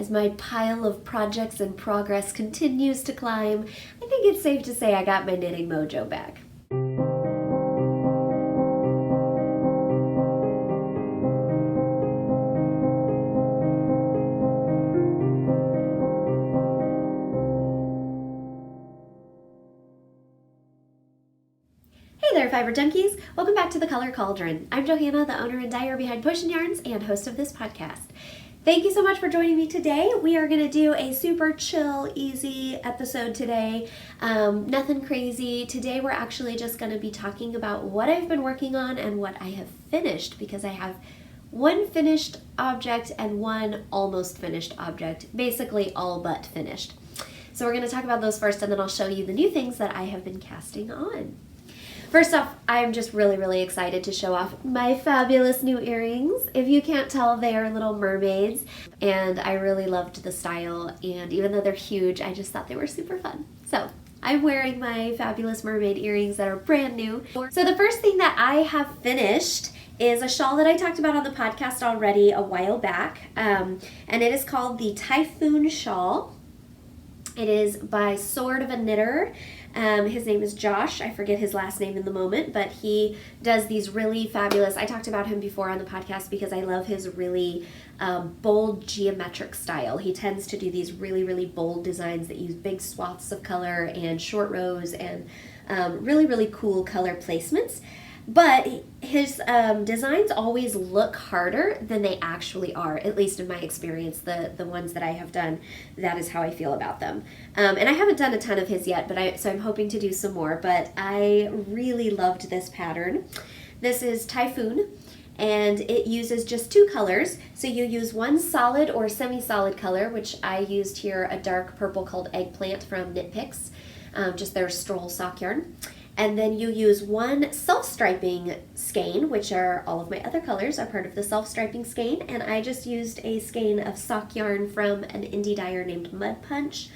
as my pile of projects and progress continues to climb, I think it's safe to say I got my knitting mojo back. Hey there, Fiber Junkies! Welcome back to the Color Cauldron. I'm Johanna, the owner and dyer behind Potion Yarns and host of this podcast. Thank you so much for joining me today. We are going to do a super chill, easy episode today. Nothing crazy. Today we're actually just going to be talking about what I've been working on and what I have finished, because I have one finished object and one almost finished object, basically all but finished. So we're going to talk about those first, and then I'll show you the new things that I have been casting on. First off, I'm just really excited to show off my fabulous new earrings. If you can't tell, they are little mermaids, and I really loved the style, and even though they're huge, I just thought they were super fun. So I'm wearing my fabulous mermaid earrings that are brand new. So the first thing that I have finished is a shawl that I talked about on the podcast already a while back, and it is called the Typhoon Shawl. It is by Sword of a Knitter. His name is Josh. I forget his last name in the moment, but he does these really fabulous, I talked about him before on the podcast because I love his really bold geometric style. He tends to do these really bold designs that use big swaths of color and short rows and really cool color placements. But his designs always look harder than they actually are, at least in my experience. The ones that I have done, that is how I feel about them. And I haven't done a ton of his yet, so I'm hoping to do some more. But I really loved this pattern. This is Typhoon, and it uses just two colors. So you use one solid or semi-solid color, which I used here a dark purple called Eggplant from Knit Picks, just their Stroll sock yarn. And then you use one self-striping skein, which are all of my other colors are part of the self-striping skein, and I just used a skein of sock yarn from an indie dyer named Mud Punch.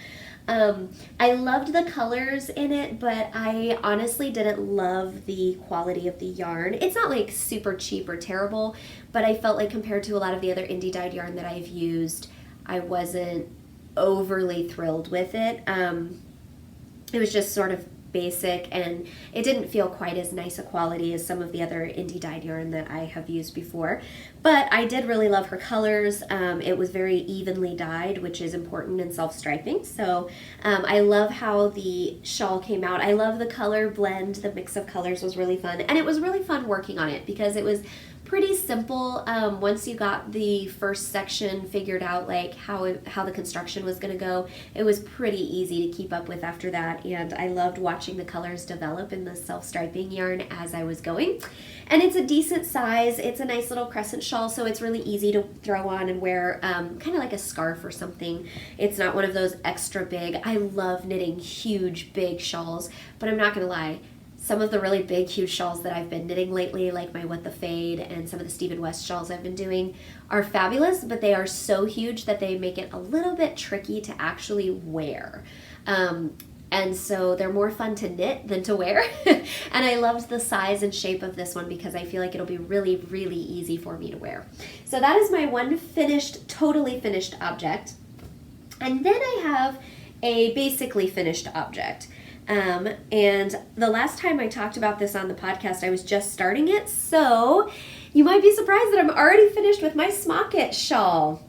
I loved the colors in it, but I honestly didn't love the quality of the yarn. It's not like super cheap or terrible, but I felt like compared to a lot of the other indie dyed yarn that I've used, I wasn't overly thrilled with it. It was just sort of basic, and it didn't feel quite as nice a quality as some of the other indie dyed yarn that I have used before. But I did really love her colors. It was very evenly dyed, which is important in self-striping. So I love how the shawl came out. I love the color blend. The mix of colors was really fun, and it was really fun working on it because it was pretty simple. Once you got the first section figured out, like how the construction was going to go, it was pretty easy to keep up with after that, and I loved watching the colors develop in the self-striping yarn as I was going. And it's a decent size. It's a nice little crescent shawl, so it's really easy to throw on and wear kind of like a scarf or something. It's not one of those extra big, I love knitting huge big shawls, but I'm not going to lie, some of the really big, huge shawls that I've been knitting lately, like my What the Fade and some of the Stephen West shawls I've been doing, are fabulous, but they are so huge that they make it a little bit tricky to actually wear. And so they're more fun to knit than to wear. And I loved the size and shape of this one because I feel like it'll be really easy for me to wear. So that is my one finished, totally finished object. And then I have a basically finished object. And the last time I talked about this on the podcast, I was just starting it, so you might be surprised that I'm already finished with my Smocket shawl.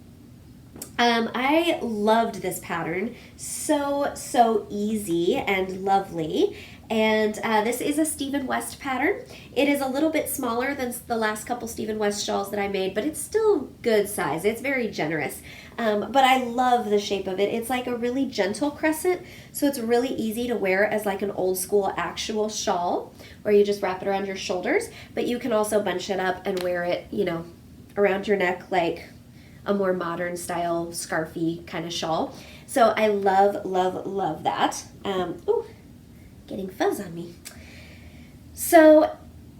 I loved this pattern. So easy and lovely. And this is a Stephen West pattern. It is a little bit smaller than the last couple Stephen West shawls that I made, but it's still good size. It's very generous. But I love the shape of it. It's like a really gentle crescent, so it's really easy to wear as like an old school actual shawl, where you just wrap it around your shoulders, but you can also bunch it up and wear it, around your neck like a more modern style scarfy kind of shawl. So I love that. Ooh, getting fuzz on me. So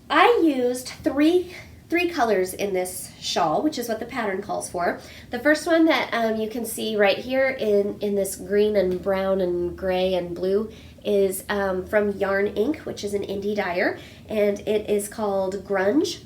I used three colors in this shawl, which is what the pattern calls for. The first one that you can see right here in this green and brown and gray and blue is from Yarn Inc., which is an indie dyer, and it is called Grunge.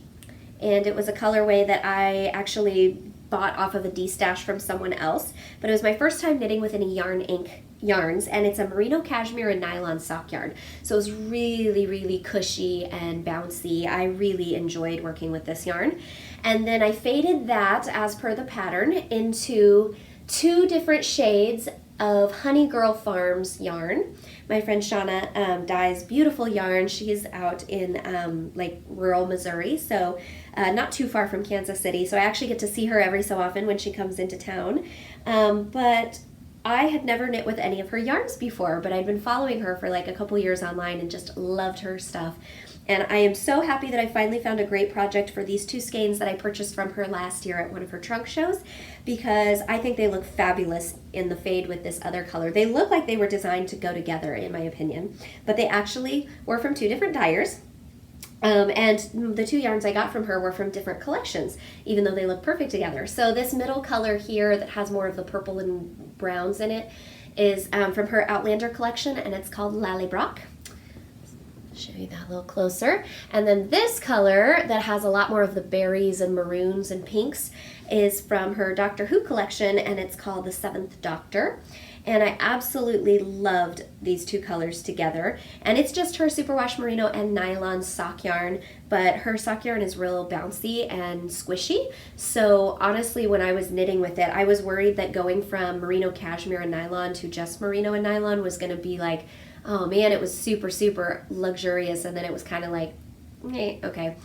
And it was a colorway that I actually bought off of a de-stash from someone else, but it was my first time knitting with any Yarn Inc. yarns, and it's a merino cashmere and nylon sock yarn. So it was really, really cushy and bouncy. I really enjoyed working with this yarn. And then I faded that, as per the pattern, into 2 different shades of Honey Girl Farms yarn. My friend Shauna dyes beautiful yarn. She's out in like rural Missouri, so not too far from Kansas City. So I actually get to see her every so often when she comes into town. But I had never knit with any of her yarns before, but I'd been following her for like a couple years online and just loved her stuff. And I am so happy that I finally found a great project for these 2 skeins that I purchased from her last year at one of her trunk shows, because I think they look fabulous in the fade with this other color. They look like they were designed to go together, in my opinion, but they actually were from 2 different dyers. And the 2 yarns I got from her were from different collections, even though they look perfect together. So this middle color here that has more of the purple and browns in it is from her Outlander collection, and it's called Lallybrock. Show you that a little closer. And then this color that has a lot more of the berries and maroons and pinks is from her Doctor Who collection, and it's called The Seventh Doctor. And I absolutely loved these 2 colors together. And it's just her superwash merino and nylon sock yarn, but her sock yarn is real bouncy and squishy. So honestly, when I was knitting with it, I was worried that going from merino cashmere and nylon to just merino and nylon was going to be like, oh man, it was super, super luxurious, and then it was kind of like, okay.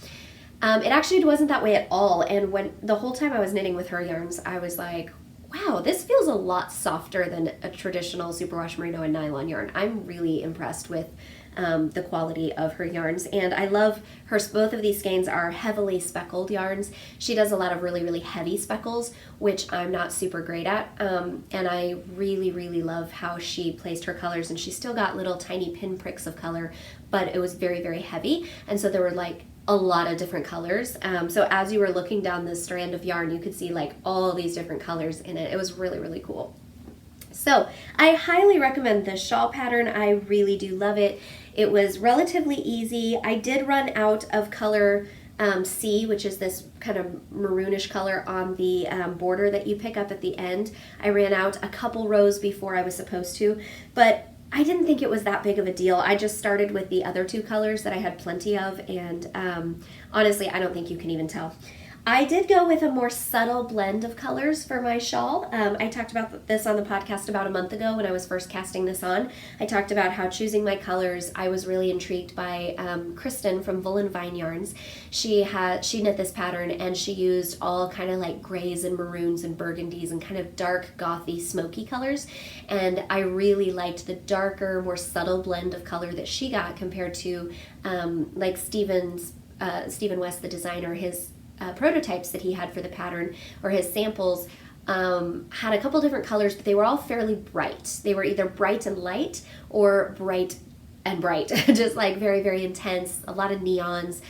It actually wasn't that way at all, and when the whole time I was knitting with her yarns, I was like, wow, this feels a lot softer than a traditional superwash merino and nylon yarn. I'm really impressed with the quality of her yarns, and I love her. Both of these skeins are heavily speckled yarns. She does a lot of really, really heavy speckles, which I'm not super great at, and I really, really love how she placed her colors, and she still got little tiny pinpricks of color, but it was very, very heavy, and so there were like a lot of different colors. So as you were looking down this strand of yarn, you could see like all these different colors in it. It was really, really cool. So I highly recommend this shawl pattern. I really do love it. It was relatively easy. I did run out of color C, which is this kind of maroonish color on the border that you pick up at the end. I ran out a couple rows before I was supposed to, but I didn't think it was that big of a deal. I just started with the other 2 colors that I had plenty of, and honestly, I don't think you can even tell. I did go with a more subtle blend of colors for my shawl. I talked about this on the podcast about a month ago when I was first casting this on. I talked about how choosing my colors, I was really intrigued by Kristen from Woolen Vine Yarns. She knit this pattern, and she used all kind of like grays and maroons and burgundies and kind of dark, gothy, smoky colors. And I really liked the darker, more subtle blend of color that she got compared to like Stephen West, the designer, his prototypes that he had for the pattern, or his samples, had a couple different colors, but they were all fairly bright. They were either bright and light or bright and bright, just like very, very intense, a lot of neons,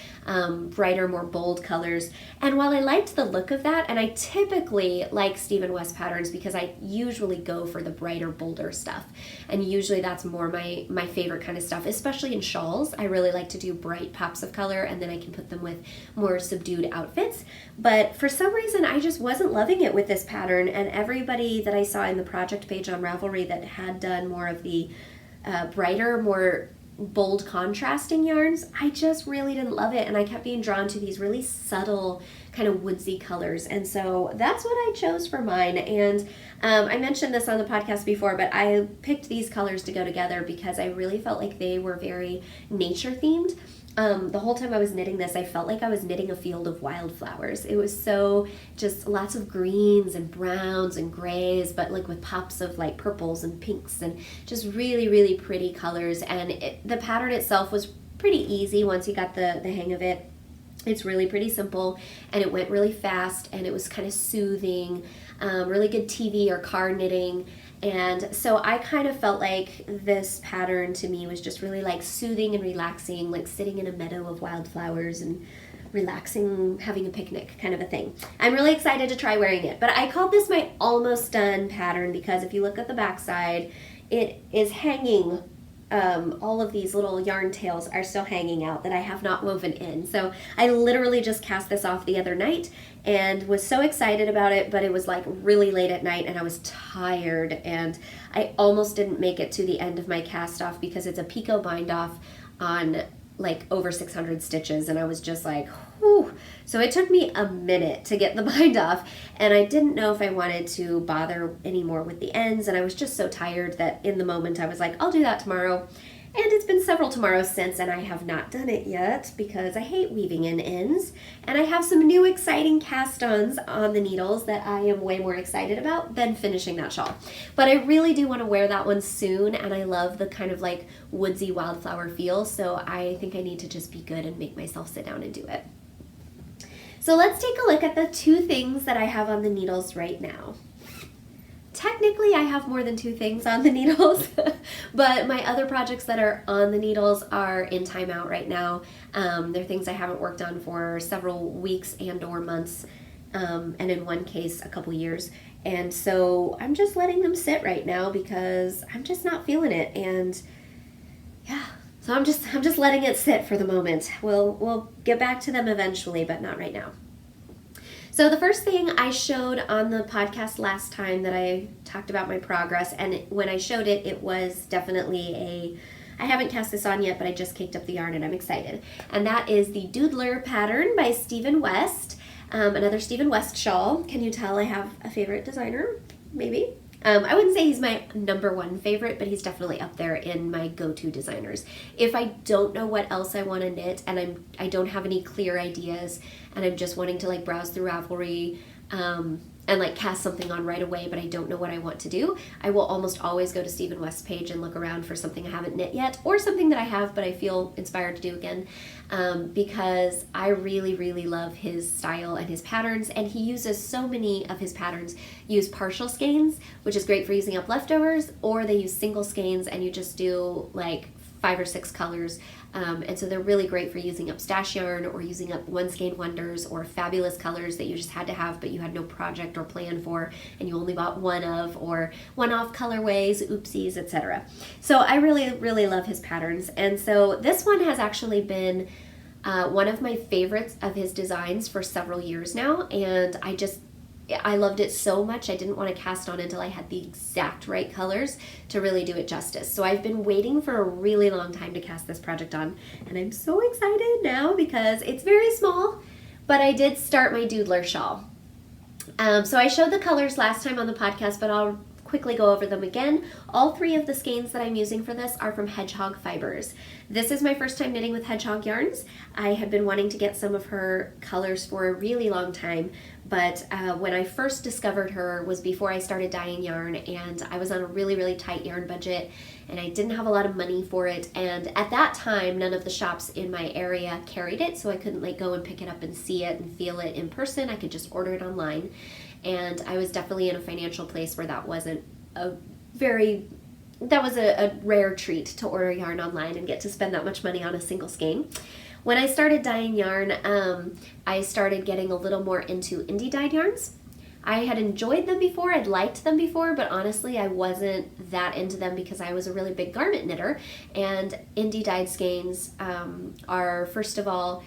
brighter, more bold colors. And while I liked the look of that, and I typically like Stephen West patterns because I usually go for the brighter, bolder stuff, and usually that's more my favorite kind of stuff, especially in shawls. I really like to do bright pops of color, and then I can put them with more subdued outfits. But for some reason, I just wasn't loving it with this pattern, and everybody that I saw in the project page on Ravelry that had done more of the brighter, more bold contrasting yarns, I just really didn't love it, and I kept being drawn to these really subtle kind of woodsy colors, and so that's what I chose for mine. And I mentioned this on the podcast before, but I picked these colors to go together because I really felt like they were very nature themed. The whole time I was knitting this, I felt like I was knitting a field of wildflowers. It was so just lots of greens and browns and grays, but like with pops of like purples and pinks and just really, really pretty colors. And the pattern itself was pretty easy once you got the hang of it. It's really pretty simple, and it went really fast, and it was kind of soothing, really good TV or car knitting. And so I kind of felt like this pattern to me was just really like soothing and relaxing, like sitting in a meadow of wildflowers and relaxing, having a picnic kind of a thing. I'm really excited to try wearing it, but I called this my almost done pattern because if you look at the back side, it is hanging all of these little yarn tails are still hanging out that I have not woven in. So I literally just cast this off the other night and was so excited about it, but it was like really late at night and I was tired and I almost didn't make it to the end of my cast off because it's a picot bind off on like over 600 stitches and I was just like, whew. So it took me a minute to get the bind off and I didn't know if I wanted to bother anymore with the ends and I was just so tired that in the moment I was like, I'll do that tomorrow. And it's been several tomorrows since and I have not done it yet because I hate weaving in ends. And I have some new exciting cast-ons on the needles that I am way more excited about than finishing that shawl. But I really do want to wear that one soon and I love the kind of like woodsy wildflower feel. So I think I need to just be good and make myself sit down and do it. So let's take a look at the two things that I have on the needles right now. Technically, I have more than two things on the needles, but my other projects that are on the needles are in timeout right now. They're things I haven't worked on for several weeks and or months, and in one case, a couple years. And so I'm just letting them sit right now because I'm just not feeling it. And yeah, so I'm just letting it sit for the moment. We'll get back to them eventually, but not right now. So the first thing I showed on the podcast last time that I talked about my progress, and when I showed it, it was definitely I haven't cast this on yet, but I just caked up the yarn and I'm excited. And that is the Doodler pattern by Stephen West, another Stephen West shawl. Can you tell I have a favorite designer? Maybe. I wouldn't say he's my number one favorite, but he's definitely up there in my go-to designers. If I don't know what else I want to knit and I don't have any clear ideas and I'm just wanting to like browse through Ravelry and like cast something on right away, but I don't know what I want to do, I will almost always go to Stephen West's page and look around for something I haven't knit yet or something that I have but I feel inspired to do again because I really, really love his style and his patterns, and he uses so many of his patterns use partial skeins, which is great for using up leftovers, or they use single skeins and you just do like 5 or 6 colors. And so they're really great for using up stash yarn or using up one skein wonders or fabulous colors that you just had to have but you had no project or plan for and you only bought one of, or one-off colorways, oopsies, etc. So I really, really love his patterns. And so this one has actually been one of my favorites of his designs for several years now, and I loved it so much I didn't want to cast on until I had the exact right colors to really do it justice. So I've been waiting for a really long time to cast this project on, and I'm so excited now because it's very small, but I did start my Doodler shawl. So I showed the colors last time on the podcast, but I'll quickly go over them again. All 3 of the skeins that I'm using for this are from Hedgehog fibers. This is my first time knitting with Hedgehog Yarns. I had been wanting to get some of her colors for a really long time, but when I first discovered her was before I started dyeing yarn, and I was on a really, really tight yarn budget, and I didn't have a lot of money for it, and at that time none of the shops in my area carried it, so I couldn't like go and pick it up and see it and feel it in person. I could just order it online. And I was definitely in a financial place where that wasn't a rare treat to order yarn online and get to spend that much money on a single skein. When I started dyeing yarn, I started getting a little more into indie dyed yarns. I had enjoyed them before, I'd liked them before, but honestly I wasn't that into them because I was a really big garment knitter, and indie dyed skeins are, first of all,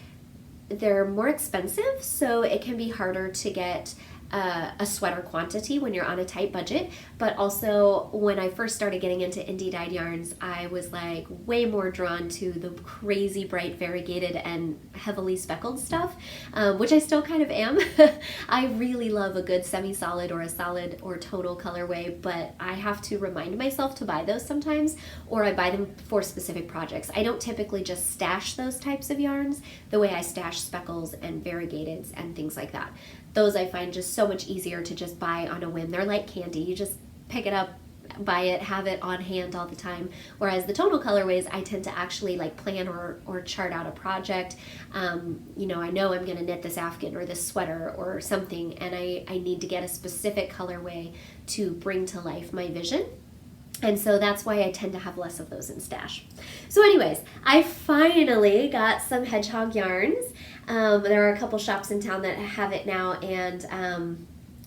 they're more expensive, so it can be harder to get a sweater quantity when you're on a tight budget. But also when I first started getting into indie dyed yarns, I was like way more drawn to the crazy bright variegated and heavily speckled stuff, which I still kind of am. I really love a good semi-solid or a solid or tonal colorway, but I have to remind myself to buy those sometimes, or I buy them for specific projects. I don't typically just stash those types of yarns the way I stash speckles and variegateds and things like that. Those I find just so much easier to just buy on a whim. They're like candy. You just pick it up, buy it, have it on hand all the time. Whereas the tonal colorways, I tend to actually like plan or chart out a project. I know I'm going to knit this afghan or this sweater or something, and I need to get a specific colorway to bring to life my vision. And so that's why I tend to have less of those in stash. So anyways, I finally got some Hedgehog Yarns. There are a couple shops in town that have it now, and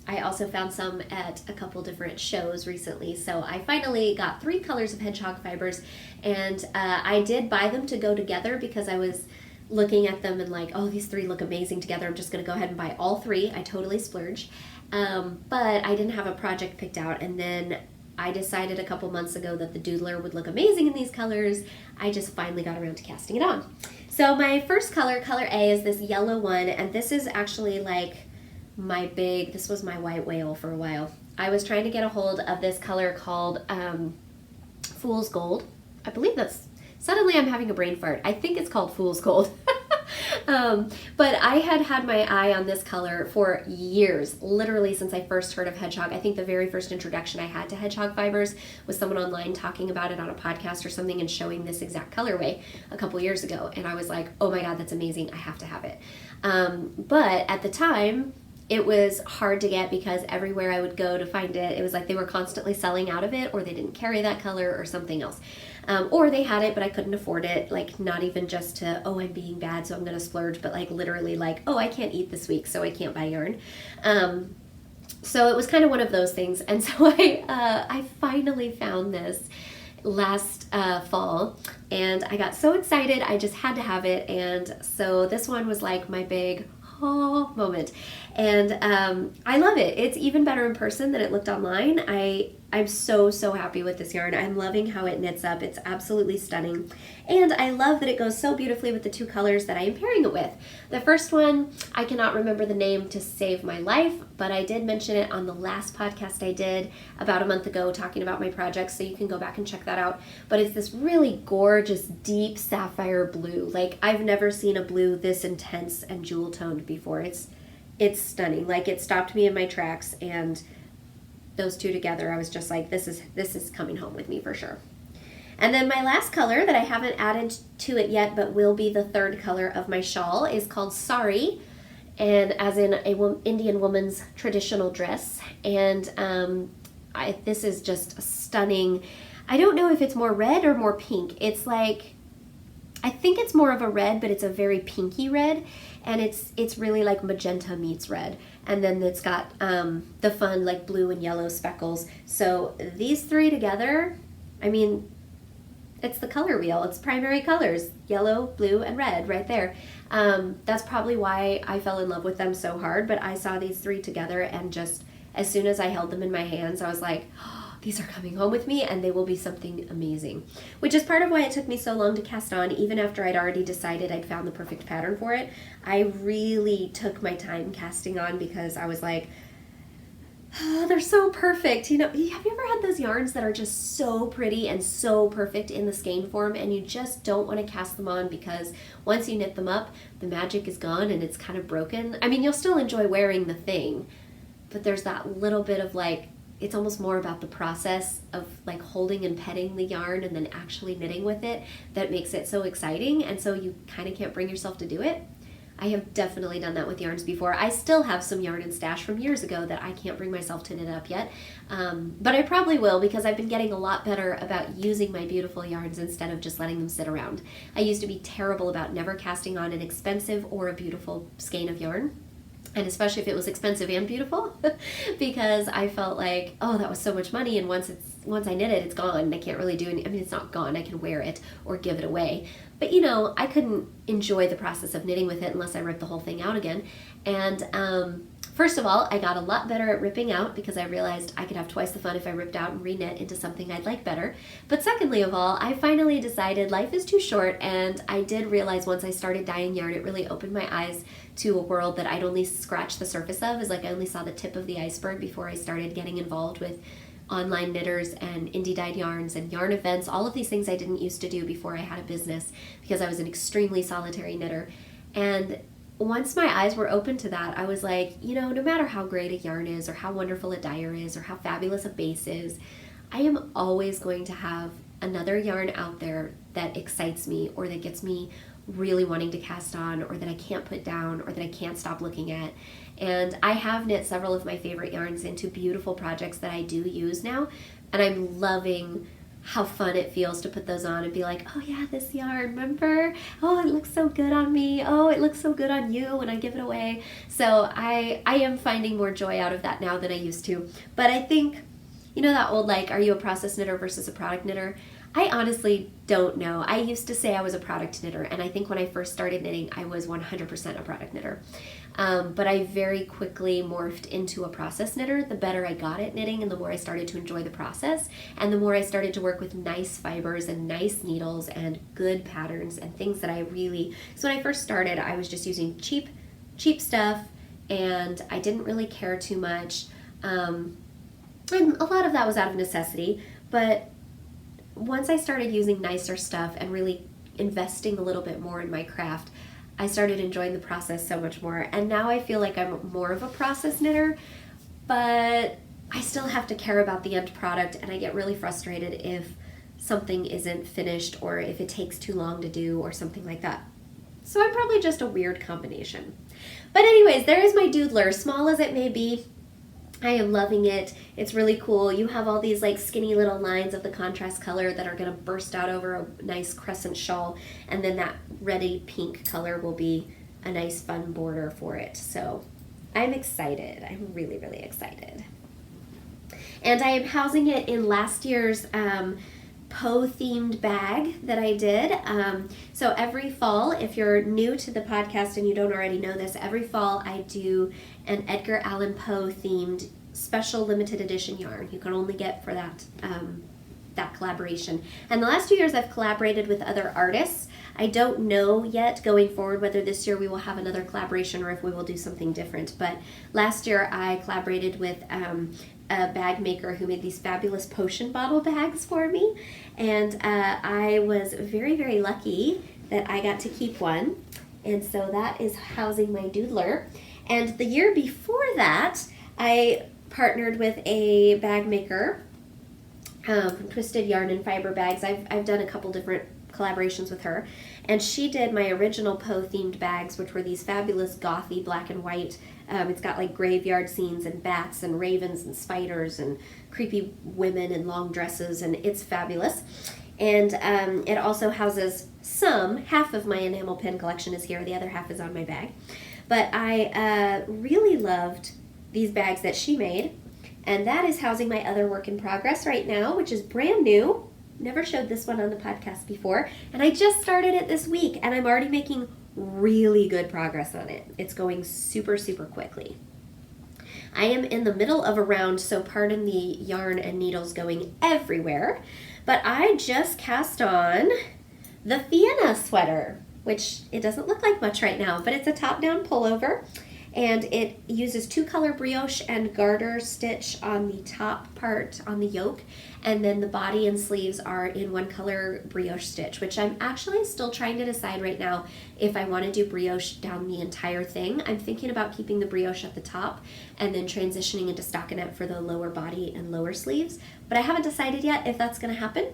I also found some at a couple different shows recently. So I finally got 3 colors of hedgehog fibers, and I did buy them to go together because I was looking at them and like, oh, these 3 look amazing together. I'm just going to go ahead and buy all 3. I totally splurged. But I didn't have a project picked out, and then I decided a couple months ago that the Doodler would look amazing in these colors. I just finally got around to casting it on. So my first color, color A, is this yellow one, and this is actually like this was my white whale for a while. I was trying to get a hold of this color called Fool's Gold. I believe suddenly I'm having a brain fart. I think it's called Fool's Gold. But I had my eye on this color for years, literally since I first heard of hedgehog. I think the very first introduction I had to hedgehog fibers was someone online talking about it on a podcast or something and showing this exact colorway a couple years ago. And I was like, oh my God, that's amazing. I have to have it. But at the time, it was hard to get because everywhere I would go to find it, it was like they were constantly selling out of it, or they didn't carry that color or something else. Or they had it, but I couldn't afford it, like not even just to, oh, I'm being bad, so I'm going to splurge, but like literally like, oh, I can't eat this week, so I can't buy yarn. So it was kind of one of those things. And so I finally found this last fall, and I got so excited, I just had to have it. And so this one was like my big moment. And I love it. It's even better in person than it looked online. I'm so happy with this yarn. I'm loving how it knits up. It's absolutely stunning. And I love that it goes so beautifully with the 2 colors that I am pairing it with. The first one, I cannot remember the name to save my life, but I did mention it on the last podcast I did about a month ago talking about my projects, so you can go back and check that out. But it's this really gorgeous, deep sapphire blue. Like, I've never seen a blue this intense and jewel toned before. It's stunning. Like, it stopped me in my tracks, and those 2 together, I was just like, this is coming home with me for sure. And then my last color that I haven't added to it yet, but will be the 3rd color of my shawl, is called Sari, and as in a Indian woman's traditional dress. And this is just stunning. I don't know if it's more red or more pink. It's like, I think it's more of a red, but it's a very pinky red, and it's really like magenta meets red. And then it's got the fun like blue and yellow speckles. So these 3 together, I mean, it's the color wheel. It's primary colors, yellow, blue, and red right there. That's probably why I fell in love with them so hard, but I saw these 3 together, and just as soon as I held them in my hands, I was like, oh, these are coming home with me, and they will be something amazing. Which is part of why it took me so long to cast on, even after I'd already decided I'd found the perfect pattern for it. I really took my time casting on because I was like, oh, they're so perfect. You know, have you ever had those yarns that are just so pretty and so perfect in the skein form, and you just don't want to cast them on because once you knit them up, the magic is gone and it's kind of broken? I mean, you'll still enjoy wearing the thing, but there's that little bit of like, it's almost more about the process of like holding and petting the yarn and then actually knitting with it that makes it so exciting, and so you kind of can't bring yourself to do it. I have definitely done that with yarns before. I still have some yarn in stash from years ago that I can't bring myself to knit up yet, but I probably will, because I've been getting a lot better about using my beautiful yarns instead of just letting them sit around. I used to be terrible about never casting on an expensive or a beautiful skein of yarn, and especially if it was expensive and beautiful, because I felt like, oh, that was so much money, and once I knit it, it's gone. I can't really do any, I mean, it's not gone. I can wear it or give it away. But, you know, I couldn't enjoy the process of knitting with it unless I ripped the whole thing out again. And first of all, I got a lot better at ripping out because I realized I could have twice the fun if I ripped out and reknit into something I'd like better. But secondly of all, I finally decided life is too short, and I did realize once I started dyeing yarn, it really opened my eyes to a world that I'd only scratched the surface of. It's like I only saw the tip of the iceberg before I started getting involved with online knitters and indie dyed yarns and yarn events, all of these things I didn't used to do before I had a business because I was an extremely solitary knitter. And once my eyes were open to that, I was like, you know, no matter how great a yarn is or how wonderful a dyer is or how fabulous a base is, I am always going to have another yarn out there that excites me or that gets me really wanting to cast on or that I can't put down or that I can't stop looking at. And I have knit several of my favorite yarns into beautiful projects that I do use now, and I'm loving how fun it feels to put those on and be like, oh yeah, this yarn, remember? Oh, it looks so good on me. Oh, it looks so good on you when I give it away. So I am finding more joy out of that now than I used to. But I think, you know that old like, are you a process knitter versus a product knitter? I honestly don't know. I used to say I was a product knitter, and I think when I first started knitting, I was 100% a product knitter. But I very quickly morphed into a process knitter. The better I got at knitting and the more I started to enjoy the process and the more I started to work with nice fibers and nice needles and good patterns and things that I really, so when I first started, I was just using cheap stuff and I didn't really care too much. And a lot of that was out of necessity, but once I started using nicer stuff and really investing a little bit more in my craft, I started enjoying the process so much more. And now I feel like I'm more of a process knitter, but I still have to care about the end product, and I get really frustrated if something isn't finished or if it takes too long to do or something like that. So I'm probably just a weird combination. But anyways, there is my Doodler, small as it may be. I am loving it. It's really cool. You have all these like skinny little lines of the contrast color that are going to burst out over a nice crescent shawl, and then that reddy pink color will be a nice fun border for it. So I'm excited. I'm really, really excited. And I am housing it in last year's Poe themed bag that I did. So every fall, if you're new to the podcast and you don't already know this, every fall I do an Edgar Allan Poe themed special limited edition yarn you can only get for that collaboration. And the last 2 years I've collaborated with other artists. I don't know yet going forward whether this year we will have another collaboration or if we will do something different. But last year I collaborated with a bag maker who made these fabulous potion bottle bags for me. And I was very, very lucky that I got to keep one. And so that is housing my Doodler. And the year before that, I partnered with a bag maker from Twisted Yarn and Fiber Bags. I've done a couple different collaborations with her, and she did my original Poe themed bags, which were these fabulous gothy black and white. It's got like graveyard scenes and bats and ravens and spiders and creepy women in long dresses, and it's fabulous. And it also houses half of my enamel pin collection is here, the other half is on my bag. But I really loved these bags that she made, and that is housing my other work in progress right now, which is brand new. Never showed this one on the podcast before, and I just started it this week, and I'm already making really good progress on it. It's going super, super quickly. I am in the middle of a round, so pardon the yarn and needles going everywhere, but I just cast on the Vienna sweater, which it doesn't look like much right now, but it's a top-down pullover, and it uses 2-color brioche and garter stitch on the top part on the yoke, and then the body and sleeves are in 1-color brioche stitch, which I'm actually still trying to decide right now if I want to do brioche down the entire thing. I'm thinking about keeping the brioche at the top and then transitioning into stockinette for the lower body and lower sleeves, but I haven't decided yet if that's going to happen.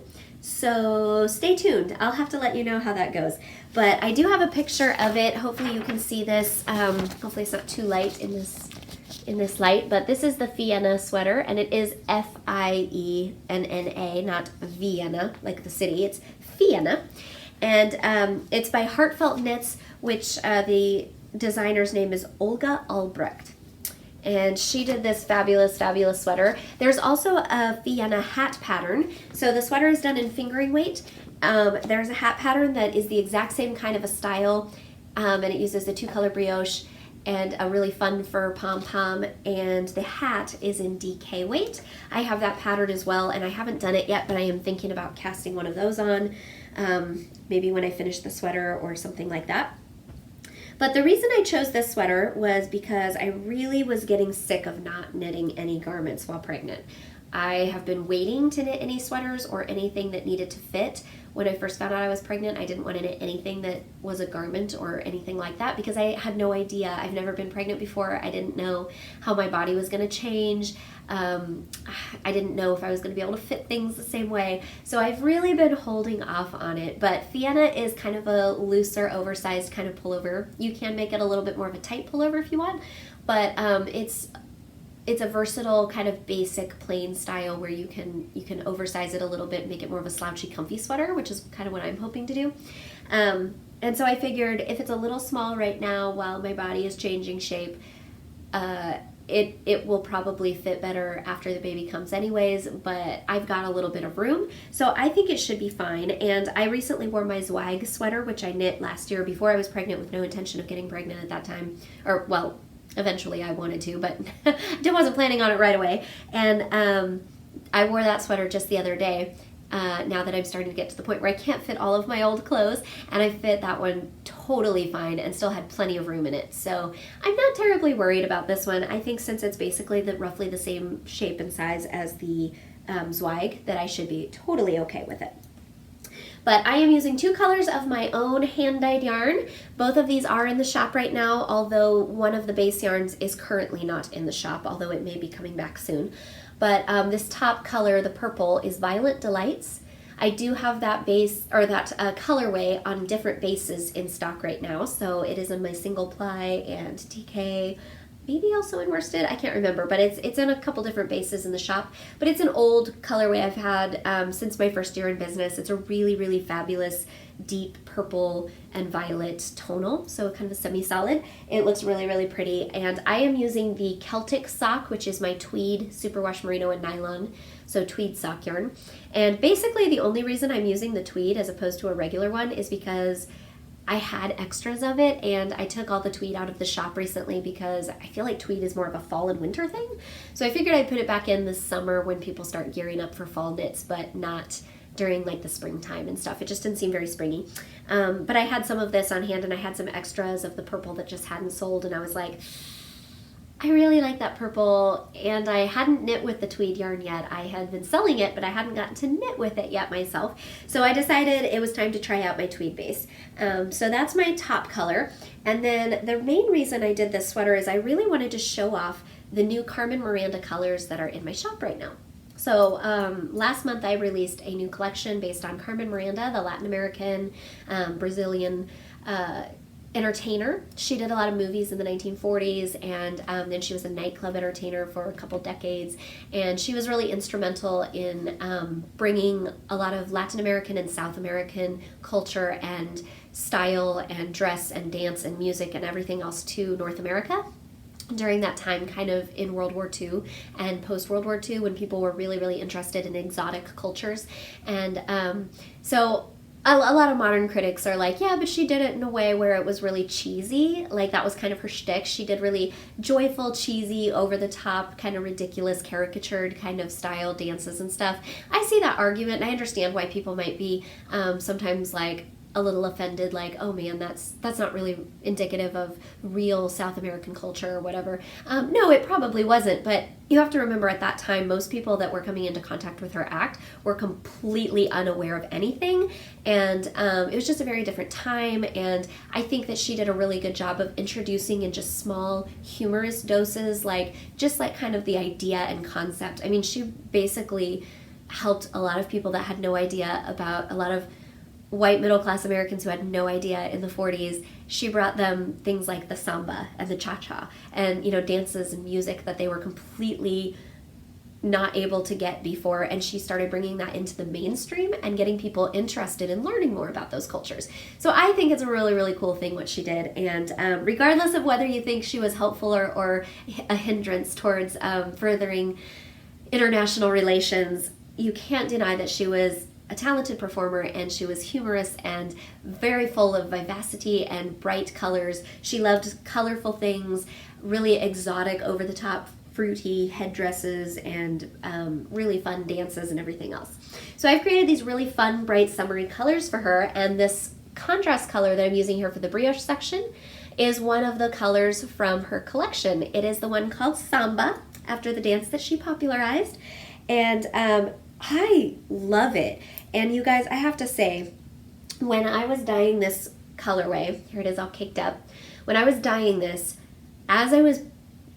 So stay tuned. I'll have to let you know how that goes. But I do have a picture of it. Hopefully you can see this. Hopefully it's not too light in this light. But this is the Fiona sweater, and it is Fienna, not Vienna, like the city. It's Fiona. And it's by Heartfelt Knits, which the designer's name is Olga Albrecht. And she did this fabulous, fabulous sweater. There's also a Vienna Hat Pattern. So the sweater is done in fingering weight. There's a hat pattern that is the exact same kind of a style, and it uses the 2-color brioche and a really fun fur pom-pom, and the hat is in DK weight. I have that pattern as well, and I haven't done it yet, but I am thinking about casting one of those on, maybe when I finish the sweater or something like that. But the reason I chose this sweater was because I really was getting sick of not knitting any garments while pregnant. I have been waiting to knit any sweaters or anything that needed to fit. When I first found out I was pregnant, I didn't want to knit anything that was a garment or anything like that because I had no idea. I've never been pregnant before. I didn't know how my body was going to change. I didn't know if I was going to be able to fit things the same way. So I've really been holding off on it. But Vienna is kind of a looser, oversized kind of pullover. You can make it a little bit more of a tight pullover if you want, but it's it's a versatile kind of basic plain style where you can oversize it a little bit, make it more of a slouchy, comfy sweater, which is kind of what I'm hoping to do. And so I figured if it's a little small right now while my body is changing shape, it will probably fit better after the baby comes anyways, but I've got a little bit of room, so I think it should be fine. And I recently wore my Zweig sweater, which I knit last year before I was pregnant with no intention of getting pregnant at that time. Or, well, eventually I wanted to, but I wasn't planning on it right away. And I wore that sweater just the other day. Now that I'm starting to get to the point where I can't fit all of my old clothes, and I fit that one totally fine and still had plenty of room in it. So I'm not terribly worried about this one. I think since it's basically roughly the same shape and size as the Zweig, that I should be totally okay with it. But I am using 2 colors of my own hand-dyed yarn. Both of these are in the shop right now, although one of the base yarns is currently not in the shop, although it may be coming back soon. But this top color, the purple, is Violent Delights. I do have that base, or that colorway on different bases in stock right now. So it is in my single ply and DK, maybe also in worsted, I can't remember, but it's in a couple different bases in the shop. But it's an old colorway I've had since my first year in business. It's a really, really fabulous deep purple and violet tonal, so kind of a semi-solid. It looks really, really pretty. And I am using the Celtic Sock, which is my tweed superwash merino and nylon, so tweed sock yarn. And basically the only reason I'm using the tweed as opposed to a regular one is because I had extras of it, and I took all the tweed out of the shop recently because I feel like tweed is more of a fall and winter thing. So I figured I'd put it back in this summer when people start gearing up for fall knits, but not during like the springtime and stuff. It just didn't seem very springy. But I had some of this on hand, and I had some extras of the purple that just hadn't sold, and I was like, I really like that purple, and I hadn't knit with the tweed yarn yet. I had been selling it, but I hadn't gotten to knit with it yet myself. So I decided it was time to try out my tweed base. So that's my top color. And then the main reason I did this sweater is I really wanted to show off the new Carmen Miranda colors that are in my shop right now. So last month I released a new collection based on Carmen Miranda, the Latin American, Brazilian entertainer. She did a lot of movies in the 1940s, and then she was a nightclub entertainer for a couple decades, and she was really instrumental in bringing a lot of Latin American and South American culture and style and dress and dance and music and everything else to North America during that time, kind of in World War II and post-World War II, when people were really, really interested in exotic cultures. And so a lot of modern critics are like, yeah, but she did it in a way where it was really cheesy. Like, that was kind of her shtick. She did really joyful, cheesy, over-the-top, kind of ridiculous, caricatured kind of style dances and stuff. I see that argument, and I understand why people might be sometimes like a little offended, like, oh man, that's not really indicative of real South American culture or whatever. No, it probably wasn't, but you have to remember at that time, most people that were coming into contact with her act were completely unaware of anything, and it was just a very different time, and I think that she did a really good job of introducing in just small, humorous doses, like, just like kind of the idea and concept. I mean, she basically helped a lot of people that had no idea about, a lot of white middle-class Americans who had no idea in the 40s. She brought them things like the samba and the cha-cha and, you know, dances and music that they were completely not able to get before, and she started bringing that into the mainstream and getting people interested in learning more about those cultures. So I think it's a really, really cool thing what she did, and regardless of whether you think she was helpful or a hindrance towards furthering international relations, you can't deny that she was a talented performer, and she was humorous and very full of vivacity and bright colors. She loved colorful things, really exotic, over-the-top, fruity headdresses, and really fun dances and everything else. So I've created these really fun, bright, summery colors for her, and this contrast color that I'm using here for the brioche section is one of the colors from her collection. It is the one called Samba, after the dance that she popularized, and I love it. And you guys, I have to say, when I was dyeing this colorway, here it is all caked up, when I was dyeing this, as I was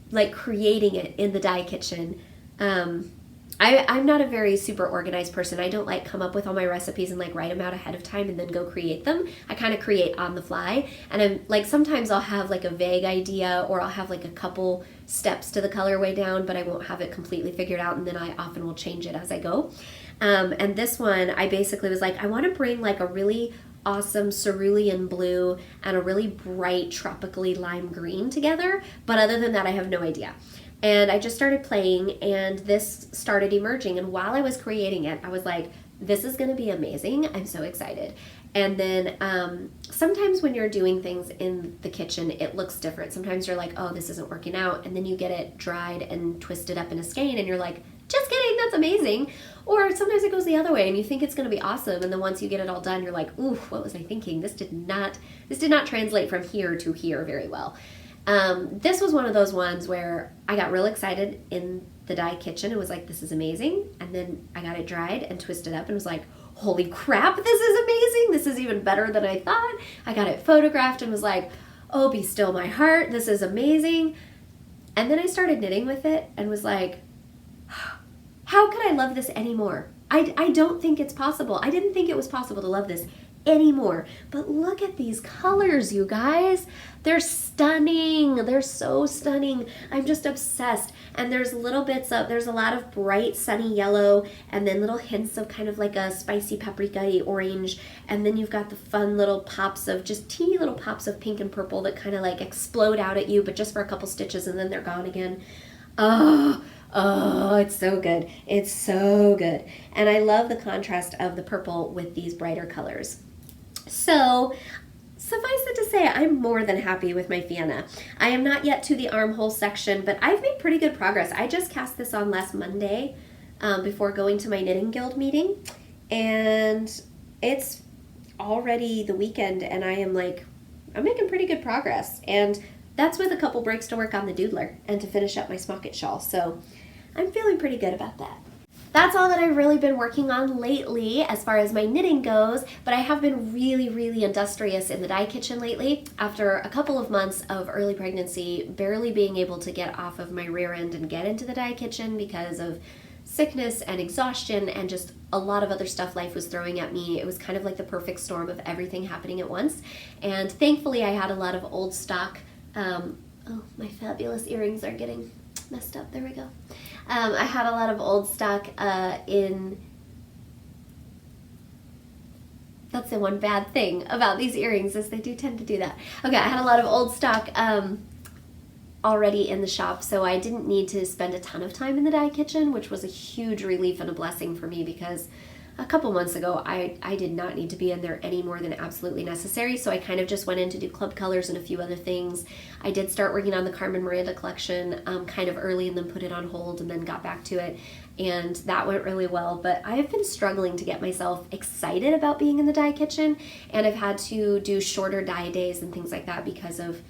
like creating it in the dye kitchen, I'm not a very super organized person. I don't like come up with all my recipes and like write them out ahead of time and then go create them. I kind of create on the fly, and I'm like, sometimes I'll have like a vague idea, or I'll have like a couple steps to the colorway down, but I won't have it completely figured out, and then I often will change it as I go. And this one, I basically was like, I want to bring like a really awesome cerulean blue and a really bright tropically lime green together, but other than that I have no idea. And I just started playing, and this started emerging, and while I was creating it I was like, this is going to be amazing. I'm so excited. And then sometimes when you're doing things in the kitchen, it looks different. Sometimes you're like, oh, this isn't working out, and then you get it dried and twisted up in a skein and you're like, just kidding, that's amazing. Or sometimes it goes the other way and you think it's going to be awesome, and then once you get it all done you're like, ooh, what was I thinking? This did not translate from here to here very well. This was one of those ones where I got real excited in the dye kitchen. It was like, this is amazing. And then I got it dried and twisted up and was like, holy crap, this is amazing. This is even better than I thought. I got it photographed and was like, oh, be still my heart. This is amazing. And then I started knitting with it and was like, how could I love this anymore? I don't think it's possible. I didn't think it was possible to love this anymore. But look at these colors, you guys. They're stunning. They're so stunning. I'm just obsessed. And there's a lot of bright sunny yellow, and then little hints of kind of like a spicy paprika-y orange. And then you've got the fun little pops of just teeny little pops of pink and purple that kind of like explode out at you, but just for a couple stitches and then they're gone again. Oh, it's so good. It's so good. And I love the contrast of the purple with these brighter colors. So suffice it to say, I'm more than happy with my Fiona. I am not yet to the armhole section, but I've made pretty good progress. I just cast this on last Monday before going to my knitting guild meeting, and it's already the weekend, and I'm making pretty good progress. And that's with a couple breaks to work on the Doodler and to finish up my Celtic Shawl. So I'm feeling pretty good about that. That's all that I've really been working on lately as far as my knitting goes, but I have been really, really industrious in the dye kitchen lately. After a couple of months of early pregnancy, barely being able to get off of my rear end and get into the dye kitchen because of sickness and exhaustion and just a lot of other stuff life was throwing at me. It was kind of like the perfect storm of everything happening at once. And thankfully I had a lot of old stock. Oh, my fabulous earrings are getting messed up. There we go. I had a lot of old stock in... That's the one bad thing about these earrings, is they do tend to do that. Okay, I had a lot of old stock already in the shop, so I didn't need to spend a ton of time in the dye kitchen, which was a huge relief and a blessing for me, because a couple months ago I did not need to be in there any more than absolutely necessary. So I kind of just went in to do club colors and a few other things. I did start working on the Carmen Miranda collection kind of early, and then put it on hold and then got back to it, and that went really well. But I have been struggling to get myself excited about being in the dye kitchen, and I've had to do shorter dye days and things like that because of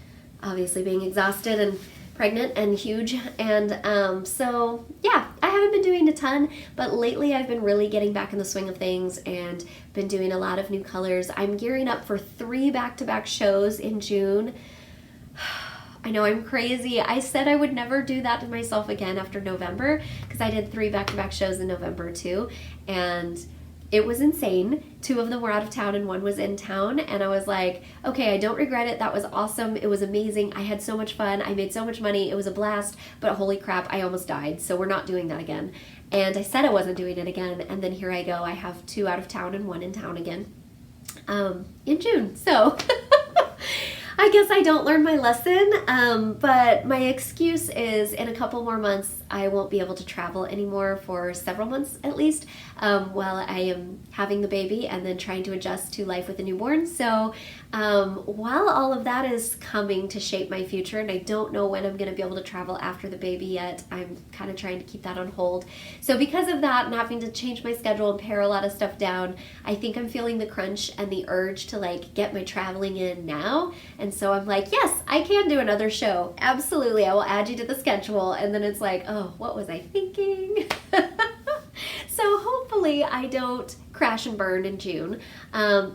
obviously being exhausted and pregnant and huge. And so yeah, I haven't been doing a ton, but lately I've been really getting back in the swing of things and been doing a lot of new colors. I'm gearing up for 3 back-to-back shows in June. I know I'm crazy. I said I would never do that to myself again after November, because I did 3 back-to-back shows in November too, and it was insane. 2 of them were out of town and 1 was in town, and I was like, okay, I don't regret it. That was awesome. It was amazing. I had so much fun. I made so much money. It was a blast, but holy crap, I almost died. So we're not doing that again. And I said I wasn't doing it again, and then here I go. I have 2 out of town and 1 in town again in June. So I guess I don't learn my lesson, but my excuse is in a couple more months I won't be able to travel anymore for several months at least, while I am having the baby and then trying to adjust to life with a newborn. So while all of that is coming to shape my future, and I don't know when I'm going to be able to travel after the baby yet, I'm kind of trying to keep that on hold. So because of that and having to change my schedule and pare a lot of stuff down, I think I'm feeling the crunch and the urge to like get my traveling in now. And so I'm like, yes, I can do another show. Absolutely, I will add you to the schedule. And then it's like, oh, what was I thinking? So hopefully I don't crash and burn in June.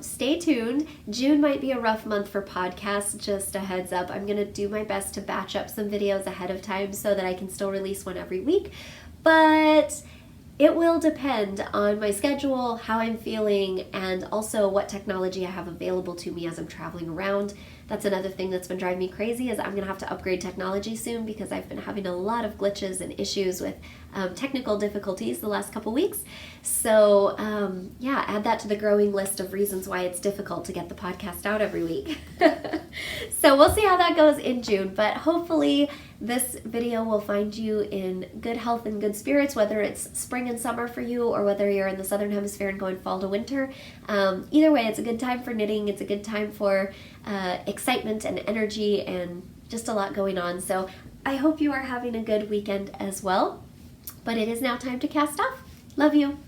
Stay tuned. June might be a rough month for podcasts, just a heads up. I'm going to do my best to batch up some videos ahead of time so that I can still release one every week. But it will depend on my schedule, how I'm feeling, and also what technology I have available to me as I'm traveling around. That's another thing that's been driving me crazy is I'm going to have to upgrade technology soon because I've been having a lot of glitches and issues with technical difficulties the last couple weeks. So yeah, add that to the growing list of reasons why it's difficult to get the podcast out every week. So we'll see how that goes in June, but hopefully this video will find you in good health and good spirits, whether it's spring and summer for you or whether you're in the southern hemisphere and going fall to winter. Either way, it's a good time for knitting. It's a good time for excitement and energy and just a lot going on. So I hope you are having a good weekend as well. But it is now time to cast off. Love you.